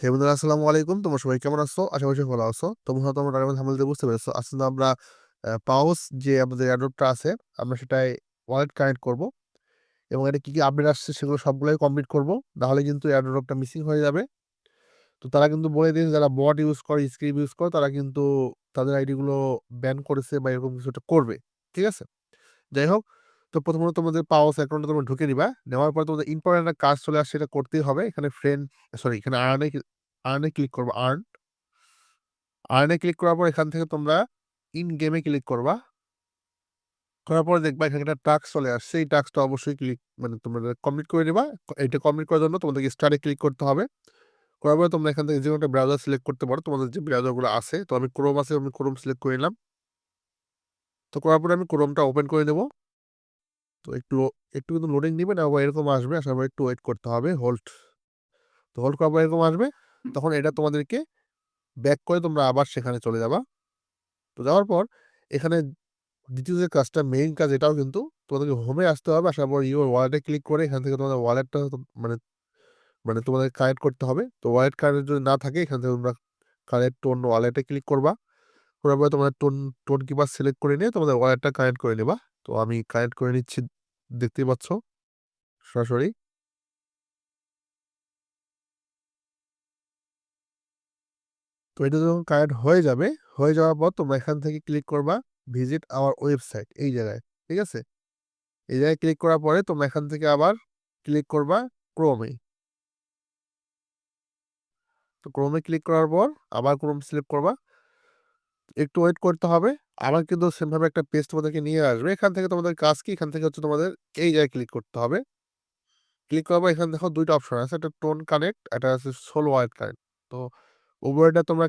হে বন্ধুরা আসসালামু আলাইকুম। তোমরা সবাই কেমন আছো? আশা করি সবাই ভালো আছো। তোমরা হয়তো আমার ডায়মন্ড থাম্বনেল বুঝতে পেরেছো। আজকে কিন্তু আমরা পাউচ যে আমাদের এয়ারড্রপটা আছে, আমরা সেটায় ওয়ালেট কানেক্ট করব এবং এটা কি আপডেট আসছে সেগুলো সবগুলাই কমপ্লিট করব। নাহলে কিন্তু এয়ারড্রপটা মিসিং হয়ে যাবে। তো তারা কিন্তু বলে দিয়েছে যারা বট ইউজ করে, স্ক্রিপ্ট ইউজ করে তারা কিন্তু তাদের আইডি গুলো ব্যান করেছে বা এরকম কিছু একটা করবে। ঠিক আছে? যাই হোক, তো প্রথমত তোমাদের পাওস অ্যাকাউন্টে তোমরা ঢুকে নিবা। নেওয়ার পর তোমাদের ইম্পোর্টেন্ট একটা কাজ চলে আসছে, এটা করতেই হবে। এখানে এখানে আর্ন এ ক্লিক করবা। আর্ন এ ক্লিক করার পর এখান থেকে তোমরা ইন গেম এ ক্লিক করবা। করার পর দেখবা এখানে একটা টাস্ক চলে আসছে। এই টাস্কটা অবশ্যই তোমরা কমপ্লিট করে নিবা। এটা কমপ্লিট করার জন্য তোমাদেরকে স্টার্ট এ ক্লিক করতে হবে। করার পরে তোমরা এখান থেকে যেকোনো একটা ব্রাউজার সিলেক্ট করতে পারো। তোমাদের যে ব্রাউজার গুলো আছে। তো আমি ক্রোম আছে, আমি ক্রোম সিলেক্ট করে নিলাম। তো করার পরে আমি ক্রোমটা ওপেন করে নেব। তো একটু কিন্তু লোডিং নিবে না, এরকম আসবে। আসার পর একটু ওয়েট করতে হবে। হোল্ড করার পর এরকম আসবে। তখন এটা তোমাদেরকে ব্যাক করে তোমরা আবার সেখানে চলে যাবা। তো যাওয়ার পর এখানে দ্বিতীয় যে কাজটা, মেইন কাজ, এটাও কিন্তু তোমাদেরকে হোমে আসতে হবে। আসার পর ইউর ওয়ালেটে ক্লিক করে এখান থেকে তোমাদের ওয়ালেটটা মানে মানে তোমাদের কানেক্ট করতে হবে। তো ওয়ালেট কানেক্ট যদি না থাকে এখান থেকে তোমরা কানেক্ট টোন ওয়ালেটে ক্লিক করবা। করার পরে তোমরা টোন কিপার সিলেক্ট করে নিয়ে তোমাদের ওয়ালেটটা কানেক্ট করে নিবা। তো আমি কানেক্ট করে নিচ্ছি, দেখতেই পাচ্ছ সরাসরি। তো এটা যখন কানেক্ট হয়ে যাবে, হয়ে যাওয়ার পর তোমরা এখান থেকে ক্লিক করবা ভিজিট আওয়ার ওয়েবসাইট, এই জায়গায়। ঠিক আছে? এই জায়গায় ক্লিক করার পরে তোমরা এখান থেকে আবার ক্লিক করবা ক্রোমে। তো ক্রোমে ক্লিক করার পর আবার ক্রোম সিলেক্ট করবা। একটু ওয়েট করতে হবে। আবার কিন্তু সেম ভাবে একটা পেজ তোমাদেরকে নিয়ে আসবে। এখান থেকে তোমাদের কাজ কি? এখান থেকে হচ্ছে তোমাদের এই জায়গায় ক্লিক করতে হবে। ক্লিক করার পর এখানে দেখো ২ টা অপশন আছে। একটা টোন কানেক্ট, একটা আছে সোল ওয়ালেট কানেক্ট। তো উভয়টা তোমরা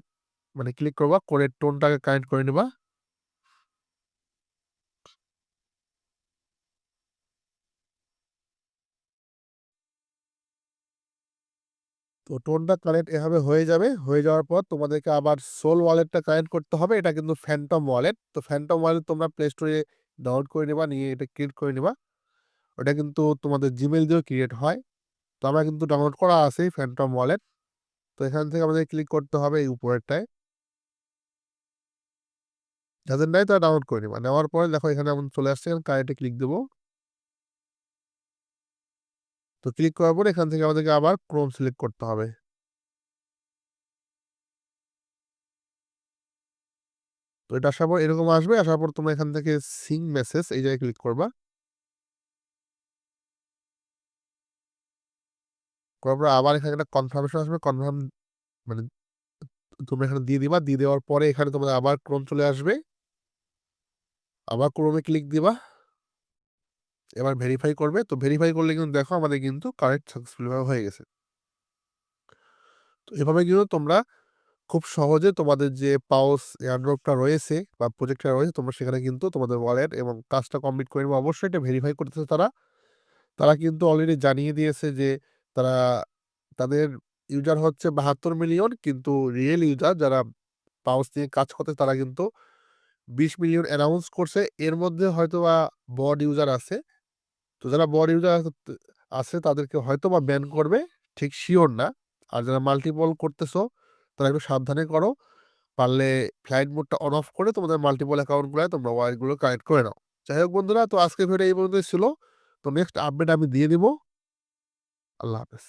ক্লিক করবা, করে টোনটাকে কানেক্ট করে নিবা। তো টোনটা কানেক্ট এভাবে হয়ে যাবে। হয়ে যাওয়ার পর তোমাদেরকে আবার সোল ওয়ালেটটা কানেক্ট করতে হবে। এটা কিন্তু ফ্যান্টম ওয়ালেট। তো ফ্যান্টম ওয়ালেট তোমরা প্লে স্টোরে ডাউনলোড করে নিবা, নিয়ে এটা ক্রিয়েট করে নিবা। ওটা কিন্তু তোমাদের জিমেইল দিয়েও ক্রিয়েট হয়। তো আমার কিন্তু ডাউনলোড করা আছেই ফ্যান্টম ওয়ালেট। তো এখান থেকে আমাদের ক্লিক করতে হবে এই উপরেরটায়। যাদের নাই তারা ডাউনলোড করে নিবা। নেওয়ার পরে দেখো এখানে এমন চলে আসছে, এখানে কানেক্টে ক্লিক দেব। তো ক্লিক করার পরে এখান থেকে আমাদেরকে আবার ক্রোম সিলেক্ট করতে হবে। তো এটা আসার পর এরকম আসবে। আসার পর তোমরা এখান থেকে সিং মেসেজ এই জায়গায় ক্লিক করবা। করার পর আবার এখানে একটা কনফার্মেশন আসবে। মানে তোমরা এখানে দিয়ে দিবা। দিয়ে দেওয়ার পরে এখানে তোমাদের আবার ক্রোম চলে আসবে। আবার ক্রোমে ক্লিক দিবা। এবার ভেরিফাই করবে। তো ভেরিফাই করলে কিন্তু দেখো আমাদের কিন্তু কানেক্ট সাকসেসফুল ভাবে হয়ে গেছে। তো এভাবে কিন্তু তোমরা খুব সহজে তোমাদের যে পাউস এয়ারড্রপটা রয়েছে বা প্রজেক্টটা রয়েছে, তোমরা সেখানে কিন্তু তোমাদের ওয়ালেট এবং কাজটা কমপ্লিট করে নেবে। অবশ্যই এটা ভেরিফাই করতেছে তারা। তারা কিন্তু অলরেডি জানিয়ে দিয়েছে যে তারা তাদের ইউজার হচ্ছে ৭২ মিলিয়ন, কিন্তু রিয়েল ইউজার যারা পাউস নিয়ে কাজ করতে তারা কিন্তু ২০ মিলিয়ন অ্যানাউন্স করছে। এর মধ্যে হয়তোবা বড ইউজার আছে। তো যারা বড ইউজার আছে তাদেরকে হয়তোবা ব্যান করবে, ঠিক সিওর না। আর যারা মাল্টিপল করতেছো তারা একটু সাবধানে করো। পারলে ফ্লাইট মোডটা অন অফ করে তোমাদের মাল্টিপল অ্যাকাউন্টগুলায় তোমরা ওয়ালেট গুলো কানেক্ট করে নাও। যাই হোক বন্ধুরা, তো আজকের ভিডিও এই পর্যন্তই ছিল। তো নেক্সট আপডেট আমি দিয়ে দিব। আল্লাহ হাফেজ।